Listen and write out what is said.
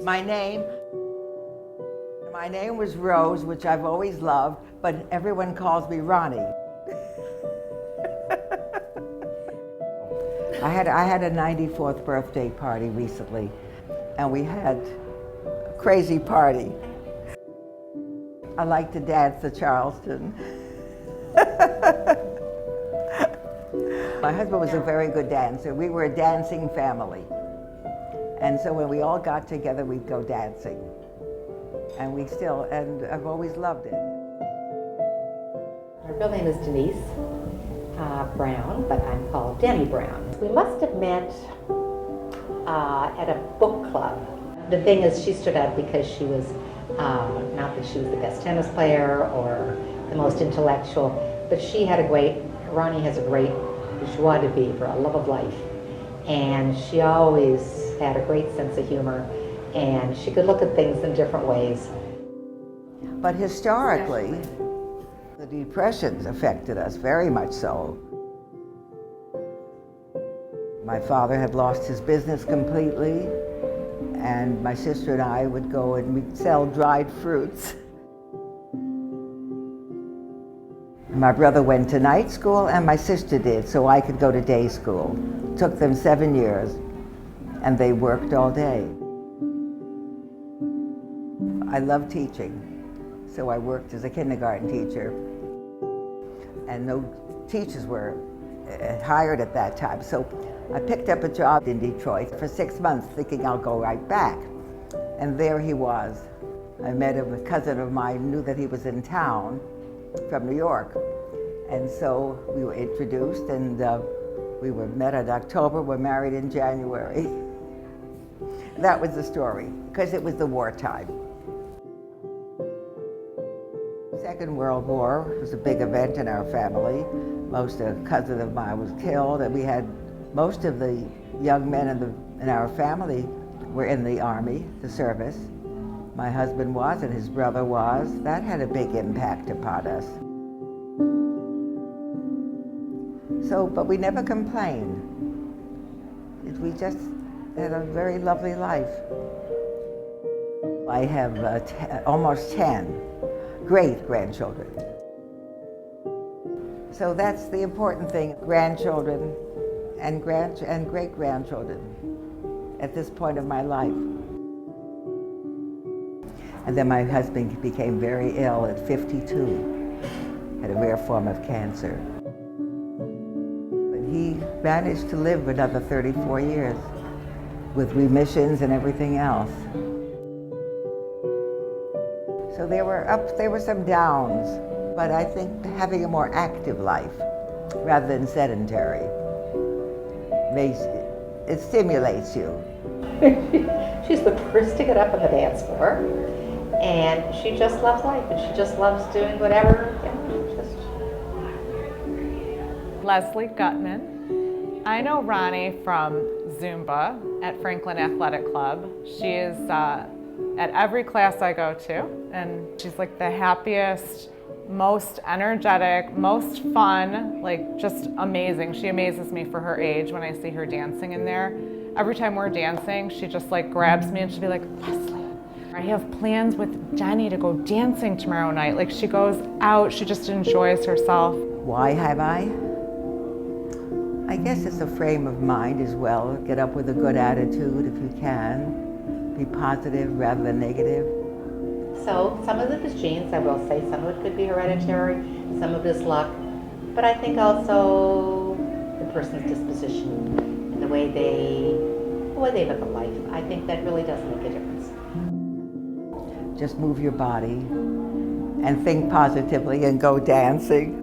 My name was Rose, which I've always loved, but everyone calls me Ronnie. I had a 94th birthday party recently, and we had a crazy party. I like to dance the Charleston. My husband was a very good dancer. We were a dancing family. And so when we all got together, we'd go dancing. And I've always loved it. My real name is Denise Brown, but I'm called Demi Brown. We must have met at a book club. The thing is, she stood out because she was, not that she was the best tennis player or the most intellectual, but Ronnie has a great joie de vivre, a love of life. And she always had a great sense of humor, and she could look at things in different ways. But historically, the Depressions affected us very much so. My father had lost his business completely, and my sister and I would go and we'd sell dried fruits. My brother went to night school and my sister did, so I could go to day school. It took them 7 years, and they worked all day. I love teaching, so I worked as a kindergarten teacher, and no teachers were hired at that time. So I picked up a job in Detroit for 6 months thinking I'll go right back. And there he was. I met him, a cousin of mine knew that he was in town from New York. And so we were introduced, and we were met in October, we're married in January. That was the story, because it was the wartime. Second World War was a big event in our family. A cousin of mine was killed, and we had most of the young men in our family were in the Army, the service. My husband was, and his brother was. That had a big impact upon us. But we never complained. We just had a very lovely life. I have almost 10 great-grandchildren. So that's the important thing, grandchildren and great-grandchildren at this point of my life. And then my husband became very ill at 52, had a rare form of cancer. But he managed to live another 34 years with remissions and everything else. So there were some downs, but I think having a more active life rather than sedentary, it stimulates you. She's the first to get up on the dance floor, and she just loves life, and she just loves doing whatever. Leslie Gutman. I know Ronnie from Zumba at Franklin Athletic Club. She is at every class I go to, and she's like the happiest, most energetic, most fun, like just amazing. She amazes me for her age when I see her dancing in there. Every time we're dancing, she just like grabs me and she'll be like, Leslie, I have plans with Jenny to go dancing tomorrow night. Like she goes out, she just enjoys herself. Why have I guess it's a frame of mind as well. Get up with a good attitude if you can. Be positive rather than negative. So some of it is genes, I will say. Some of it could be hereditary, some of it is luck. But I think also the person's disposition and the way they live a life. I think that really does make a difference. Just move your body and think positively and go dancing.